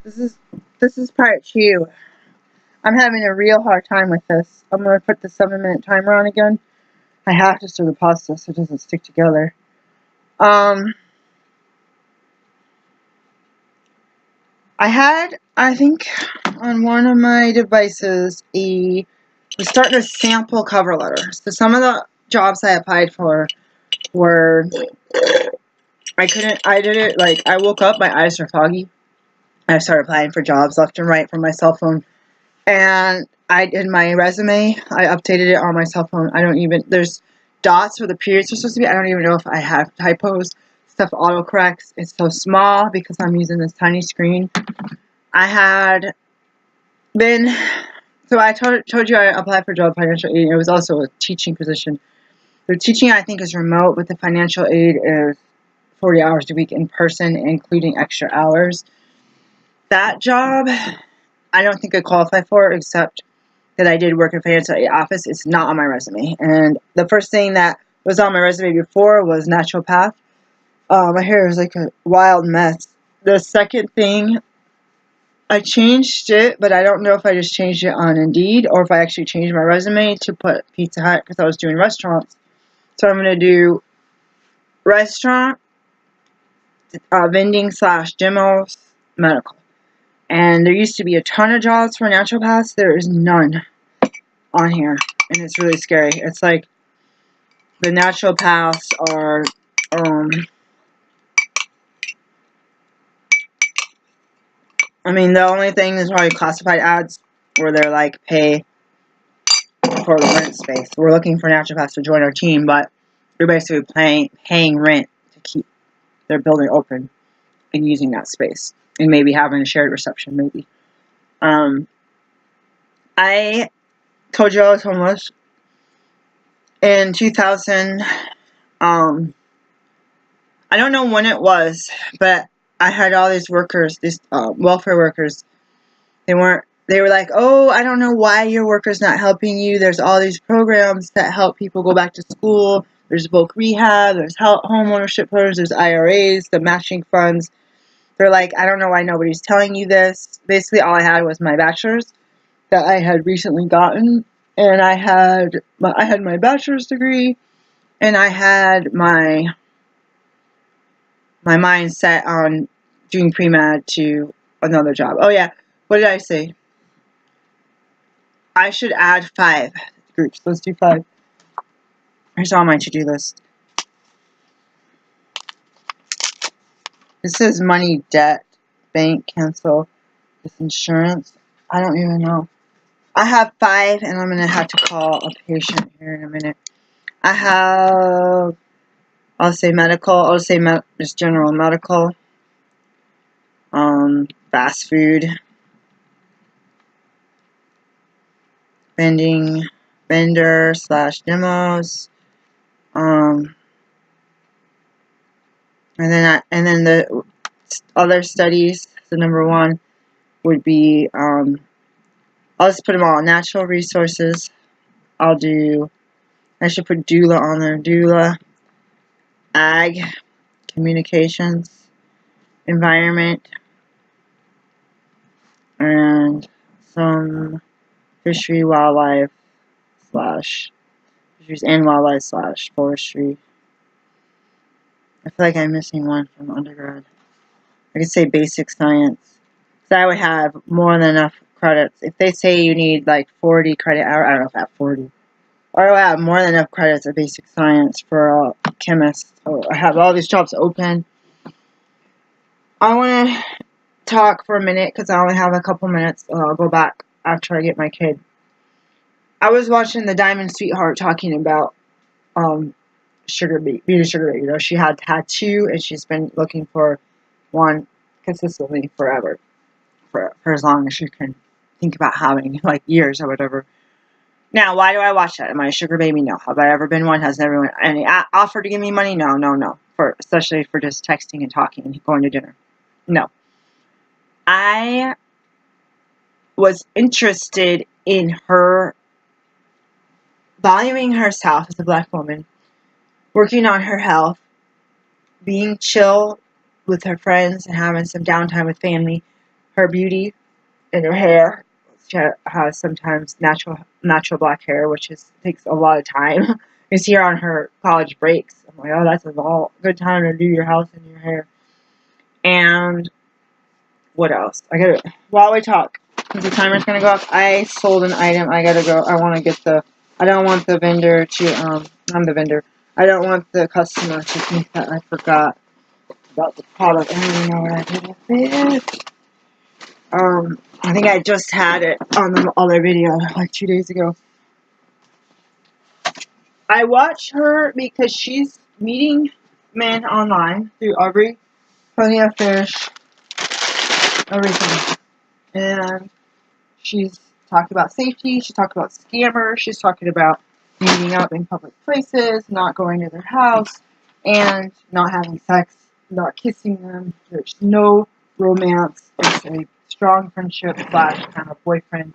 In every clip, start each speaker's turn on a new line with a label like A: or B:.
A: This is part 2. I'm having a real hard time with this. I'm gonna put the 7-minute timer on again. I have to stir the pasta so it doesn't stick together. I had, I think, on one of my devices, was starting a sample cover letter. So some of the jobs I applied for were, I did it, like, I woke up, my eyes were foggy. I started applying for jobs left and right from my cell phone. And in my resume, I updated it on my cell phone. There's dots where the periods are supposed to be. I don't even know if I have typos. Stuff autocorrects. It's so small because I'm using this tiny screen. I had been, so I told you I applied for job financial aid. It was also a teaching position. The teaching, I think, is remote, but the financial aid is 40 hours a week in person, including extra hours. That job, I don't think I qualify for, except that I did work in financial aid office. It's not on my resume. And the first thing that was on my resume before was naturopath. My hair is like a wild mess. The second thing, I changed it, but I don't know if I just changed it on Indeed or if I actually changed my resume to put Pizza Hut because I was doing restaurants. So I'm going to do restaurant, vending / demos, medical. And there used to be a ton of jobs for naturopaths. There is none on here. And it's really scary. It's like the naturopaths are, the only thing is probably classified ads where they're like, pay for the rent space. We're looking for naturopaths to join our team, but they're basically paying rent to keep their building open and using that space. And maybe having a shared reception, maybe. I told you I was homeless. In 2000, I don't know when it was, but I had all these workers, these welfare workers. They were like, oh, I don't know why your worker's not helping you. There's all these programs that help people go back to school. There's bulk rehab. There's home ownership programs. There's IRAs, the matching funds. They're like, I don't know why nobody's telling you this. Basically, all I had was my bachelor's that I had recently gotten. And I had my bachelor's degree. And I had my mind set on doing pre-med to another job. Oh, yeah. What did I say? I should add 5 groups. Let's do 5. Here's all my to-do list. This says money, debt, bank, cancel, this insurance. I don't even know. I have 5, and I'm going to have to call a patient here in a minute. I have, I'll say medical. I'll say just general medical. Fast food. Vendor / demos. And then the other studies. So number 1 would be, I'll just put them all. Natural resources. I should put doula on there. Doula. Ag. Communications. Environment. And some fishery, wildlife / fisheries and wildlife / forestry. I feel like I'm missing one from undergrad. I could say basic science. So I would have more than enough credits. If they say you need like 40 credit hour, I don't know if I have 40. Or I would have more than enough credits of basic science for a chemist. So I have all these jobs open. I want to talk for a minute because I only have a couple minutes. I'll go back after I get my kid. I was watching the Diamond Sweetheart talking about being a sugar baby. You know, she had tattoo and she's been looking for one consistently forever, for as long as she can think about having, like years or whatever. Now, why do I watch that? Am I a sugar baby? No. Have I ever been one? Has everyone any offered to give me money? No. Especially for just texting and talking and going to dinner. No. I was interested in her valuing herself as a black woman, working on her health, being chill with her friends and having some downtime with family, her beauty and her hair. She has sometimes natural black hair, which takes a lot of time. You see her on her college breaks. I'm like, oh, that's a good time to do your house and your hair. And what else? While we talk, because the timer's gonna go off, I sold an item. I gotta go. I want to get I don't want the vendor to, I'm the vendor. I don't want the customer to think that I forgot about the product. I don't even know what I did with it. I think I just had it on the other video, like 2 days ago. I watch her because she's meeting men online through Aubrey, Plenty of Fish, everything. And she's talking about safety, she's talking about scammers, she's talking about meeting up in public places, not going to their house, and not having sex, not kissing them. There's no romance. It's a strong friendship / kind of boyfriend,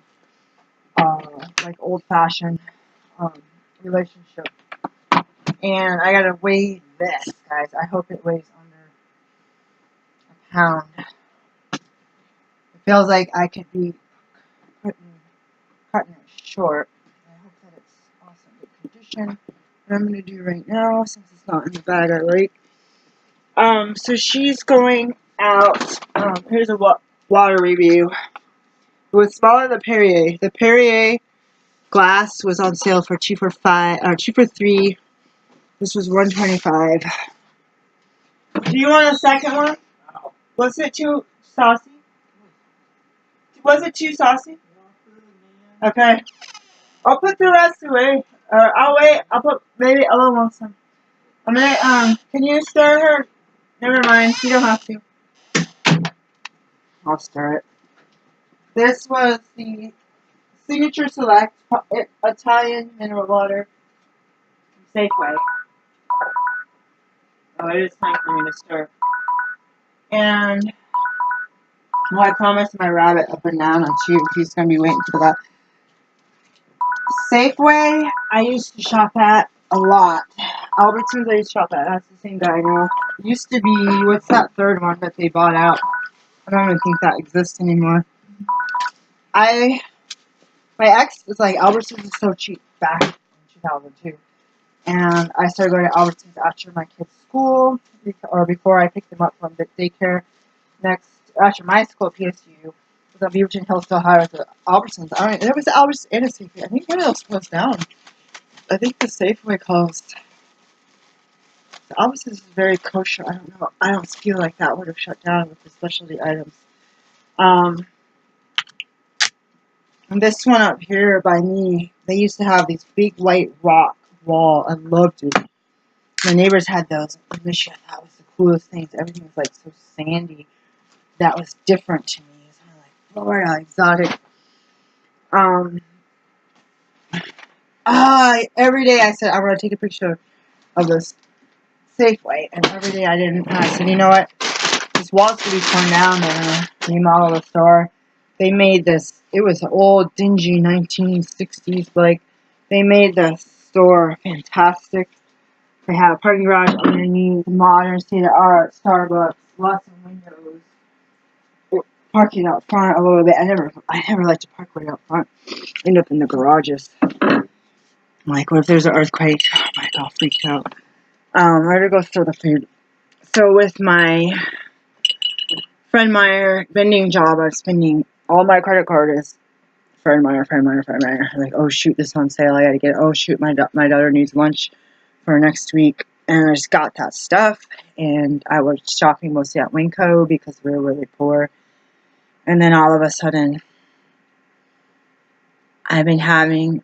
A: like old-fashioned relationship. And I gotta weigh this, guys. I hope it weighs under a pound. It feels like I could be cutting it short. I hope that it's also in good condition. What I'm gonna do right now, since it's not in the bag I like. So she's going out. Here's a water review. It was smaller than the Perrier. The Perrier glass was on sale for 2 for 5, or 2 for 3. This was $125. Do you want a second one? Was it too saucy? Was it too saucy? Okay. I'll put the rest away. I'll wait. I'll put maybe a little more some. I'm gonna, can you stir her? Never mind. You don't have to. I'll stir it. This was the Signature Select Italian mineral water from Safeway. Oh, it is time for me to stir. And, well, I promised my rabbit a banana too. He's going to be waiting for that. Safeway, I used to shop at a lot. Albertsons, I used to shop at. That's the same guy now. It used to be, what's that third one that they bought out? I don't even think that exists anymore. My ex was like, Albertsons is so cheap back in 2002. And I started going to Albertsons after my kids' school, or before I picked them up from the daycare. After my school at PSU, was on Beaverton Hills, still higher with the Albertsons. There was the Albertsons and a Safeway. I think one else closed down. I think the Safeway closed. The Albertsons is very kosher. I don't know. I don't feel like that would have shut down with the specialty items. And this one up here by me, they used to have these big white rock wall. I loved it. My neighbors had those in Michigan. That was the coolest things. Everything was like so sandy. That was different to me. It's kind of like Florida, exotic. Every day I said I want to take a picture of this Safeway, and every day I didn't. And I said, you know what? This wall's gonna be torn down. They're gonna remodel the store. They made this. It was old, dingy 1960s. Like they made the store fantastic. They have a parking garage underneath, modern state-of-art Starbucks, lots of windows. Parking out front a little bit. I never like to park right out front. End up in the garages. Like, what if there's an earthquake? Oh my God, I'll freak out. I'm gonna go throw the food. So with my Fred Meyer vending job, I'm spending all my credit card is Fred Meyer. Like, oh shoot, this is on sale. I gotta get it. Oh shoot, my daughter needs lunch for next week. And I just got that stuff. And I was shopping mostly at Winco because we were really poor. And then all of a sudden, I've been having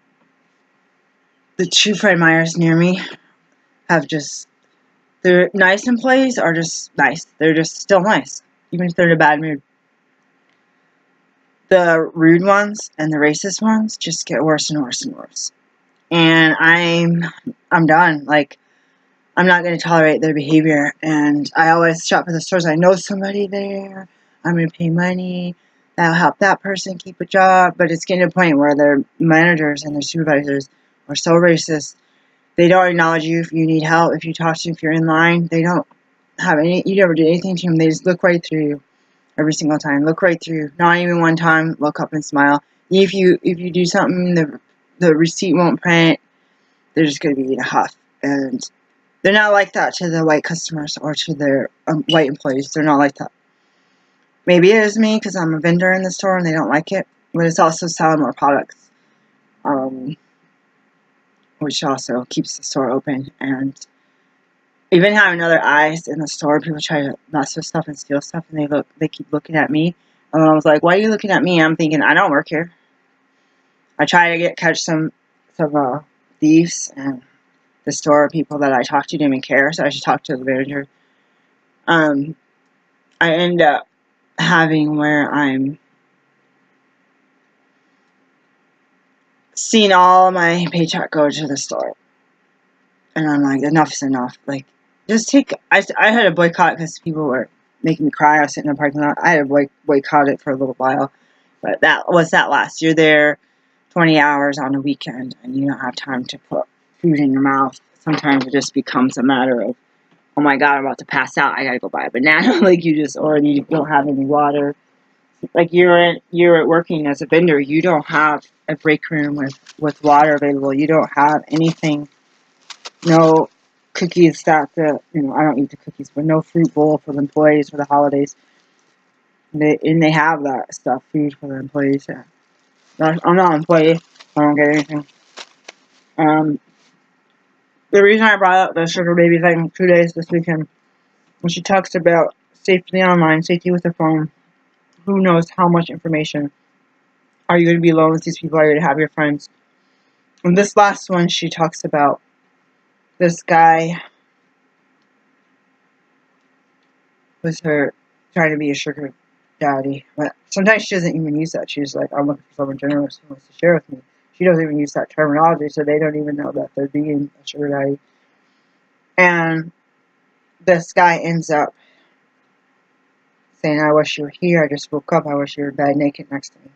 A: the 2 Fred Meyers near me they're nice employees are just nice. They're just still nice, even if they're in a bad mood. The rude ones and the racist ones just get worse and worse and worse. And I'm done. Like, I'm not going to tolerate their behavior. And I always shop at the stores. I know somebody there. I'm going to pay money. That'll help that person keep a job. But it's getting to a point where their managers and their supervisors are so racist. They don't acknowledge you if you need help. If you talk to them, if you're in line, they don't have you never do anything to them. They just look right through you. every single time. Look right through. Not even one time. Look up and smile. If you do something, the receipt won't print. They're just going to be in a huff. And they're not like that to the white customers or to their white employees. They're not like that. Maybe it is me because I'm a vendor in the store and they don't like it. But it's also selling more products, which also keeps the store open. And even having other eyes in the store, people try to mess with stuff and steal stuff, and they keep looking at me. And I was like, "Why are you looking at me?" I'm thinking, I don't work here. I try to catch some thieves, and the store people that I talk to didn't even care, so I should talk to the manager. I end up having where I'm seeing all my paycheck go to the store, and I'm like, enough is enough. Like, just take. I had a boycott because people were making me cry. I was sitting in the parking lot. I had to boycott it for a little while, but that last. You're there 20 hours on a weekend, and you don't have time to put food in your mouth. Sometimes it just becomes a matter of, oh my God, I'm about to pass out. I gotta go buy a banana. Like, you just already don't have any water. Like, you're working as a vendor. You don't have a break room with water available. You don't have anything. No cookies that I don't eat the cookies, but no fruit bowl for the employees for the holidays. They have that stuff, food for the employees. Yeah. I'm not an employee. I don't get anything. The reason I brought up the sugar baby thing 2 days this weekend, when she talks about safety online, safety with the phone, who knows how much information. Are you going to be alone with these people? Are you going to have your friends? And this last one, she talks about this guy was her trying to be a sugar daddy. But sometimes she doesn't even use that. She's like, I'm looking for someone generous who wants to share with me. She doesn't even use that terminology, so they don't even know that they're being a sugar daddy. And this guy ends up saying, I wish you were here. I just woke up. I wish you were in bed naked next to me.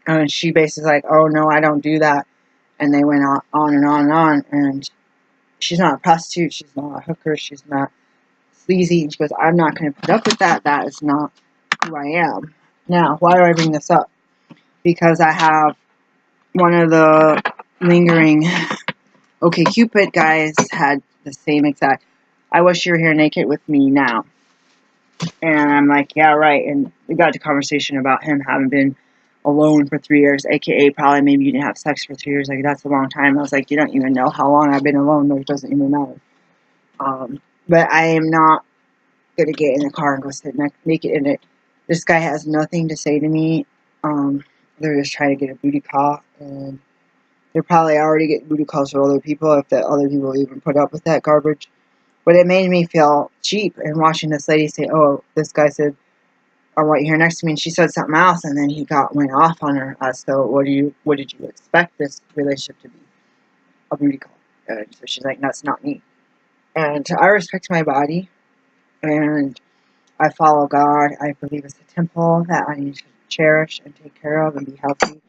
A: And she basically like, oh, no, I don't do that. And they went on and on and on. And she's not a prostitute. She's not a hooker. She's not sleazy. And she goes, I'm not going to put up with that. That is not who I am. Now, why do I bring this up? Because I have one of the lingering OkCupid guys had the same exact, I wish you were here naked with me now. And I'm like, yeah, right. And we got to conversation about him having been alone for 3 years, aka probably maybe you didn't have sex for 3 years. Like, that's a long time. I was like, you don't even know how long I've been alone. It doesn't even matter. But I am not going to get in the car and go sit naked in it. This guy has nothing to say to me. They're just trying to get a booty call. And they're probably already getting booty calls for other people if the other people even put up with that garbage. But it made me feel cheap. And watching this lady say, oh, this guy said, I want you here next to me, and she said something else, and then he went off on her. So what did you expect this relationship to be? A booty call. And so she's like, that's not me. And I respect my body, and I follow God. I believe it's a temple that I need to cherish and take care of and be healthy,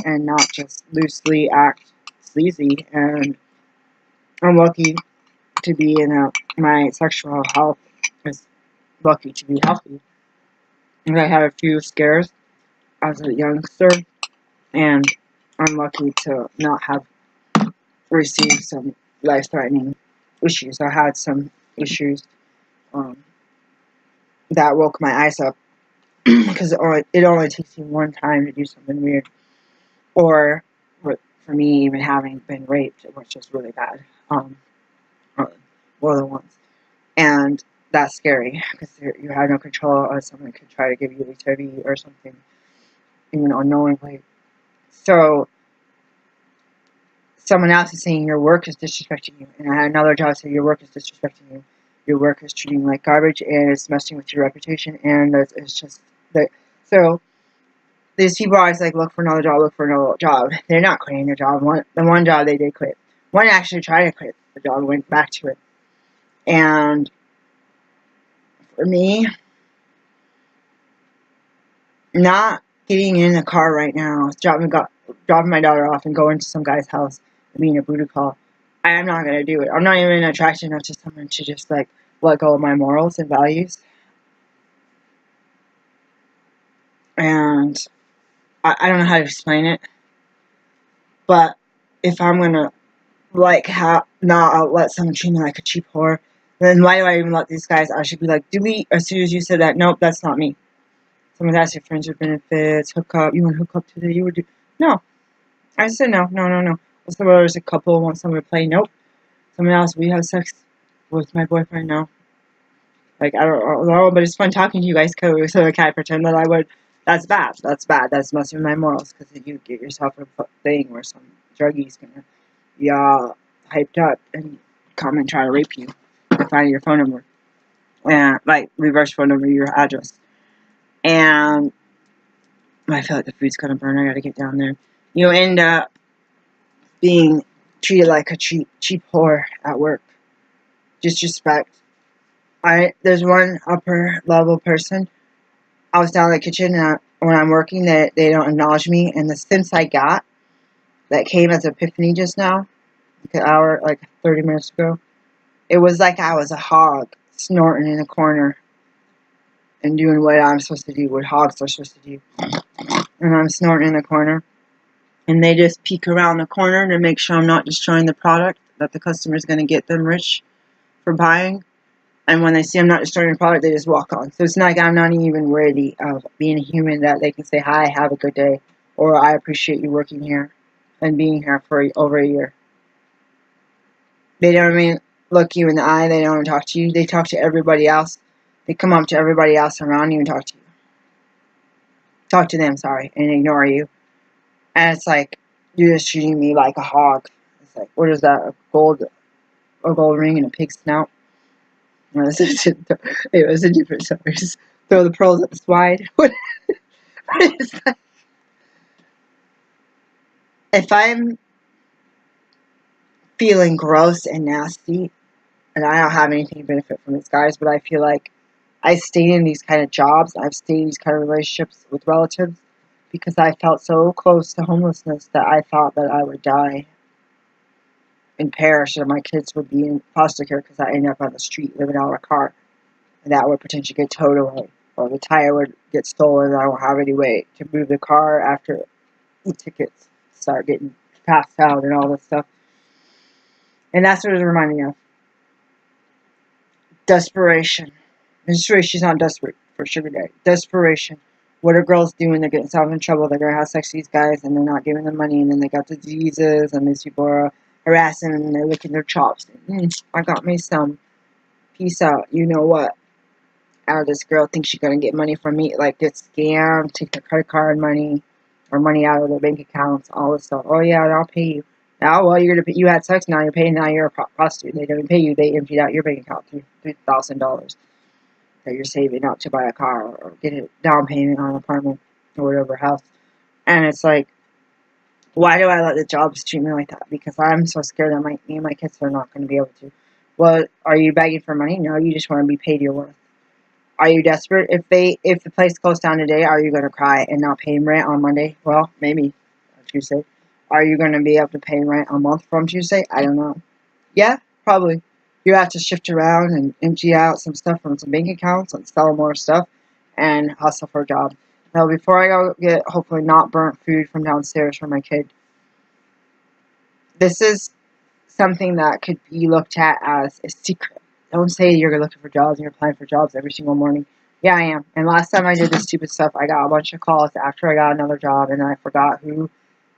A: and not just loosely act sleazy. And I'm lucky to be in my sexual health is lucky to be healthy. And I had a few scares as a youngster, and I'm lucky to not have received some life-threatening issues. I had some issues that woke my eyes up because it only takes you one time to do something weird, or for me, even having been raped, which was really bad, more than once, and that's scary because you have no control, or someone could try to give you HIV or something, even unknowingly. So someone else is saying your work is disrespecting you, and I had another job say your work is disrespecting you, your work is treating you like garbage, and it's messing with your reputation, and it's just that. So these people always like, look for another job. They're not quitting their job. The one job they did quit. One actually tried to quit the job, went back to it. And for me, not getting in a car right now, dropping my daughter off and going to some guy's house and being a booty call, I am not going to do it. I'm not even attracted enough to someone to just like let go of my morals and values. And I don't know how to explain it, but if I'm gonna not let someone treat me like a cheap whore, then why do I even let these guys? I should be like, delete as soon as you said that. Nope, that's not me. Someone asked your friends with benefits, hook up. You want to hook up today? You would do no. I said no. Someone else a couple want someone to play. Nope. Someone else, we have sex with my boyfriend. No. Like I don't know, but it's fun talking to you guys. So I can't pretend that I would. That's bad. That's bad. That's messing with my morals because if you get yourself a thing where some druggie's gonna be all hyped up and come and try to rape you and find your phone number and like reverse phone number, your address, and I feel like the food's gonna burn. I gotta get down there. You end up being treated like a cheap whore at work. Disrespect. There's one upper level person. I was down in the kitchen and when I'm working, they don't acknowledge me. And the sense I got that came as epiphany just now, like an hour, like 30 minutes ago, it was like I was a hog snorting in a corner and doing what I'm supposed to do, what hogs are supposed to do. And I'm snorting in the corner. And they just peek around the corner to make sure I'm not destroying the product that the customer's going to get them rich for buying. And when they see I'm not destroying the product, they just walk on. So it's not like I'm not even worthy of being a human that they can say, hi, have a good day, or I appreciate you working here and being here for over a year. They don't even look you in the eye. They don't talk to you. They talk to everybody else. They come up to everybody else around you and talk to you. Talk to them, sorry, and ignore you. And it's like, you're just treating me like a hog. It's like, what is that, a gold ring and a pig's snout? No, it was a different story. Just throw the pearls at the swine. What is that? If I'm feeling gross and nasty, and I don't have anything to benefit from these guys, but I feel like I stayed in these kind of jobs, I've stayed in these kind of relationships with relatives because I felt so close to homelessness that I thought that I would die and perish and my kids would be in foster care because I ended up on the street living out of a car. And that would potentially get towed away. Or the tire would get stolen and I won't have any way to move the car after the tickets start getting passed out and all this stuff. And that's what it reminded me of. Desperation. She's not desperate for sugar daddy. Desperation. What are girls doing? They're getting themselves in trouble. They're going to have sex with these guys and they're not giving them money and then they got diseases and these people are harassing them and they're licking their chops. I got me some. Peace out. You know what? Out of this girl thinks she's going to get money from me. Like, get scammed, take their credit card money or money out of their bank accounts, all this stuff. Oh, yeah, I'll pay you. Now, well, you're gonna pay, you had sex, now you're paying, now you're a prostitute. They don't pay you, they emptied out your bank account, $3,000 that you're saving up to buy a car or get a down payment on an apartment or whatever house. And it's like, why do I let the jobs treat me like that? Because I'm so scared that me and my kids are not going to be able to. Well, are you begging for money? No, you just want to be paid your worth. Are you desperate? If the place closed down today, are you going to cry and not pay rent on Monday? Well, maybe on Tuesday. Are you going to be able to pay rent a month from Tuesday? I don't know. Yeah, probably. You have to shift around and empty out some stuff from some bank accounts and sell more stuff and hustle for a job. Now, before I go get hopefully not burnt food from downstairs for my kid, this is something that could be looked at as a secret. Don't say you're looking for jobs and you're applying for jobs every single morning. Yeah, I am. And last time I did this stupid stuff, I got a bunch of calls after I got another job, and then I forgot who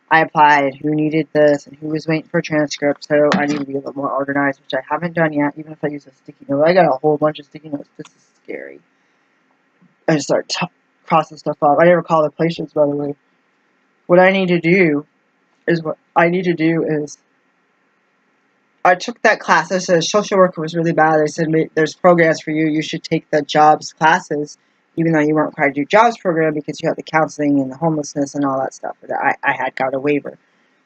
A: I applied, who needed this, and who was waiting for a transcript, so I need to be a little more organized, which I haven't done yet, even if I use a sticky note. I got a whole bunch of sticky notes. This is scary. I just start crossing stuff off. I never call the patients, by the way. What I need to do is I took that class. They said social worker was really bad. They said, there's programs for you. You should take the jobs classes, even though you weren't required to do jobs program because you had the counseling and the homelessness and all that stuff. I had got a waiver.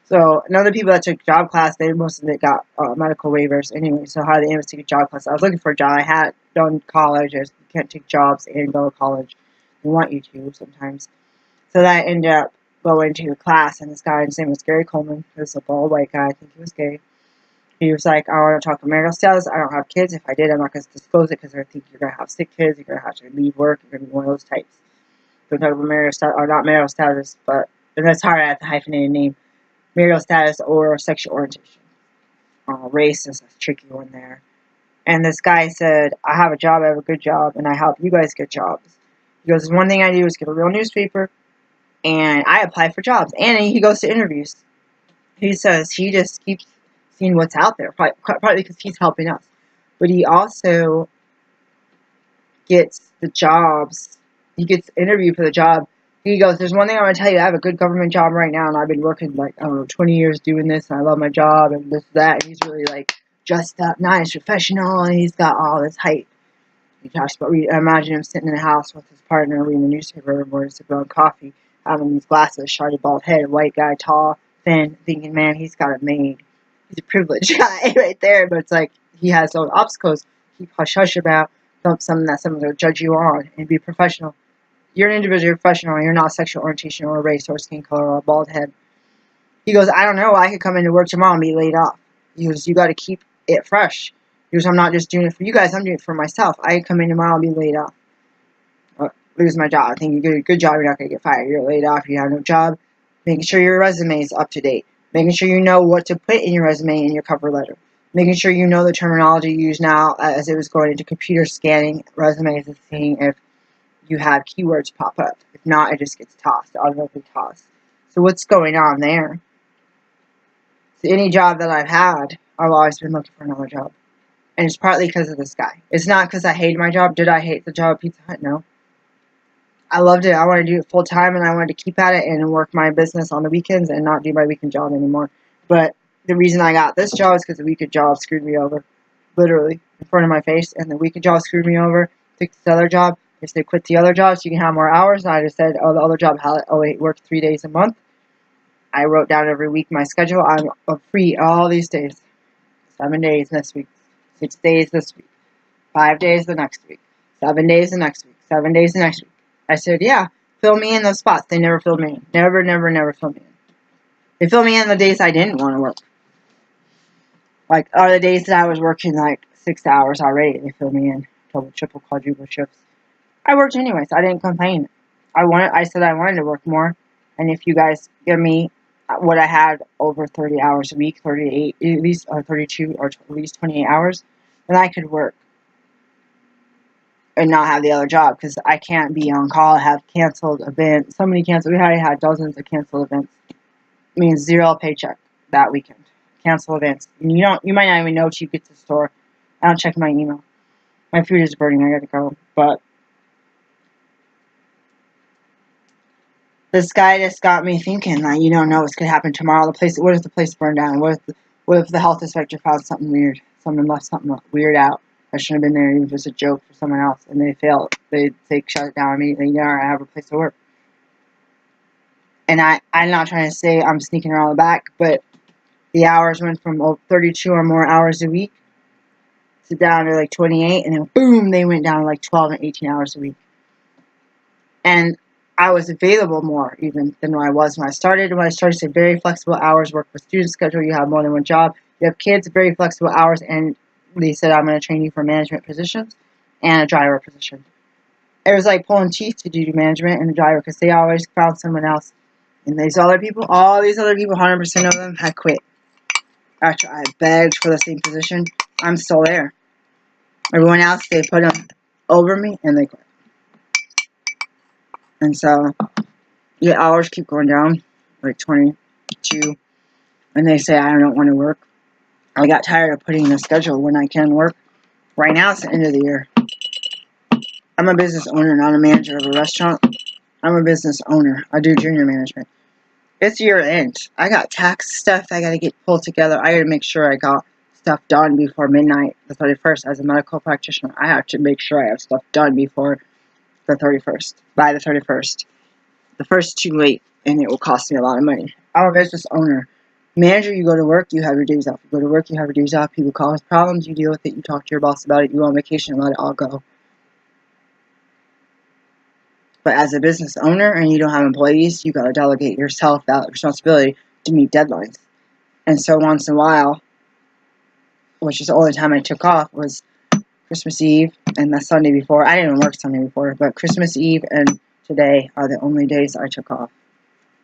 A: So, another people that took job class, most of it got medical waivers anyway. So, how they able to take a job class? I was looking for a job. I had done college. You can't take jobs and go to college. They want you to sometimes. So, that I ended up going to a class, and this guy, his name was Gary Coleman. He was a bald white guy. I think he was gay. He was like, I want to talk marital status. I don't have kids. If I did, I'm not going to disclose it because I think you're going to have sick kids. You're going to have to leave work. You're going to be one of those types. Don't talk about marital status, or not marital status, but and that's hard at the hyphenated name. Marital status or sexual orientation. Race is a tricky one there. And this guy said, I have a job, I have a good job, and I help you guys get jobs. He goes, one thing I do is get a real newspaper, and I apply for jobs. And he goes to interviews. He says he just keeps seeing what's out there, partly because he's helping us. But he also gets the jobs. He gets interviewed for the job. He goes, there's one thing I want to tell you. I have a good government job right now, and I've been working, 20 years doing this, and I love my job, and this, that. And he's really, dressed up, nice, professional, and he's got all this height. He talks about, I imagine him sitting in a house with his partner, reading the newspaper every morning, sipping on coffee, having these glasses, shiny bald head, white guy, tall, thin, thinking, man, he's got it made. He's a privileged guy right there, but it's like he has those obstacles. Keep hush-hush about something that someone's going to judge you on, and be professional. You're an individual, you're professional, and you're not sexual orientation or race or skin color or a bald head. He goes, I don't know, I could come into work tomorrow and be laid off. He goes, you got to keep it fresh. He goes, I'm not just doing it for you guys, I'm doing it for myself. I could come in tomorrow and be laid off. Lose my job. I think you do a good job, you're not going to get fired. You're laid off, you have no job. Making sure your resume is up to date. Making sure you know what to put in your resume and your cover letter. Making sure you know the terminology used now as it was going into computer scanning resumes and seeing if you have keywords pop up. If not, it just gets tossed, automatically tossed. So what's going on there? So any job that I've had, I've always been looking for another job. And it's partly because of this guy. It's not because I hated my job. Did I hate the job at Pizza Hut? No. I loved it. I wanted to do it full time, and I wanted to keep at it and work my business on the weekends and not do my weekend job anymore. But the reason I got this job is because the weekend job screwed me over. Literally, in front of my face. And the weekend job screwed me over. Took this other job. They said, quit the other job so you can have more hours. And I just said, oh, the other job, work 3 days a month. I wrote down every week my schedule. I'm free all these days. 7 days this week. 6 days this week. 5 days the next week. 7 days the next week. 7 days the next week. I said, yeah, fill me in those spots. They never filled me in. Never filled me in. They filled me in the days I didn't want to work. Are the days that I was working 6 hours already. They filled me in. Double, triple, quadruple shifts. I worked anyways. I didn't complain. I said I wanted to work more. And if you guys give me what I had over 30 hours a week, 38, at least, or 32, or at least 28 hours, then I could work and not have the other job, because I can't be on call, have canceled events. So many canceled. We already had dozens of canceled events. It means zero paycheck that weekend. Cancel events. And you might not even know till you get to the store. I don't check my email. My food is burning. I gotta go. But this guy just got me thinking, you don't know what's gonna happen tomorrow. What if the place burned down? What if the health inspector found something weird? Someone left something weird out. I shouldn't have been there. It was just a joke for someone else, and they failed. They shut it down immediately. I have a place to work. And I'm not trying to say I'm sneaking around the back, but the hours went from 32 or more hours a week to down to 28, and then boom, they went down to 12 and 18 hours a week. And I was available more even than when I was when I started. When I started, said very flexible hours, work with student schedule. You have more than one job. You have kids, very flexible hours, and they said, I'm going to train you for management positions and a driver position. It was like pulling teeth to do management and a driver, because they always found someone else. And all these other people, 100% of them had quit. After I begged for the same position, I'm still there. Everyone else, they put them over me and they quit. And so, hours keep going down, 22. And they say, I don't want to work. I got tired of putting in a schedule when I can work. Right now, it's the end of the year. I'm a business owner, not a manager of a restaurant. I'm a business owner. I do junior management. It's year end. I got tax stuff I got to get pulled together. I got to make sure I got stuff done before midnight, the 31st. As a medical practitioner, I have to make sure I have stuff done before the 31st. By the 31st. The first too late, and it will cost me a lot of money. I'm a business owner. Manager, you go to work, you have your days off. You go to work, you have your days off. People cause problems, you deal with it. You talk to your boss about it. You go on vacation and let it all go. But as a business owner and you don't have employees, you got to delegate yourself that responsibility to meet deadlines. And so once in a while, which is the only time I took off, was Christmas Eve and the Sunday before. I didn't even work Sunday before, but Christmas Eve and today are the only days I took off.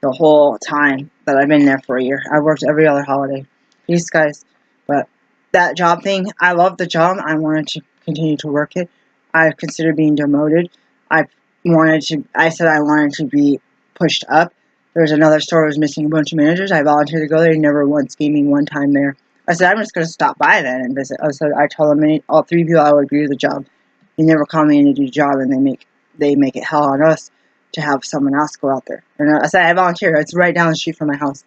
A: The whole time that I've been there for a year. I worked every other holiday. Peace, guys. But that job thing, I love the job. I wanted to continue to work it. I considered being demoted. I said I wanted to be pushed up. There was another store that was missing a bunch of managers. I volunteered to go there. He never once gave me one time there. I said, I'm just going to stop by then and visit. I told him all three people I would agree to the job. He never called me in to do the job, and they make it hell on us to have someone else go out there. And I said, I volunteer. It's right down the street from my house.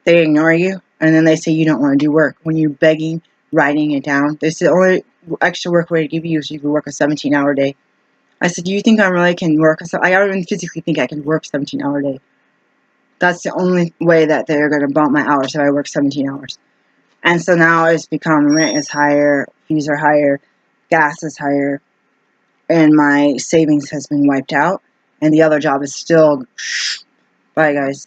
A: They ignore you, and then they say you don't want to do work. When you're begging, writing it down, they said the only extra work way to give you is you can work a 17-hour day. I said, do you think I really can work? I don't even physically think I can work 17-hour day. That's the only way that they're going to bump my hours if I work 17 hours. And so now it's become rent is higher, fees are higher, gas is higher, and my savings has been wiped out. And the other job is still... Bye, guys.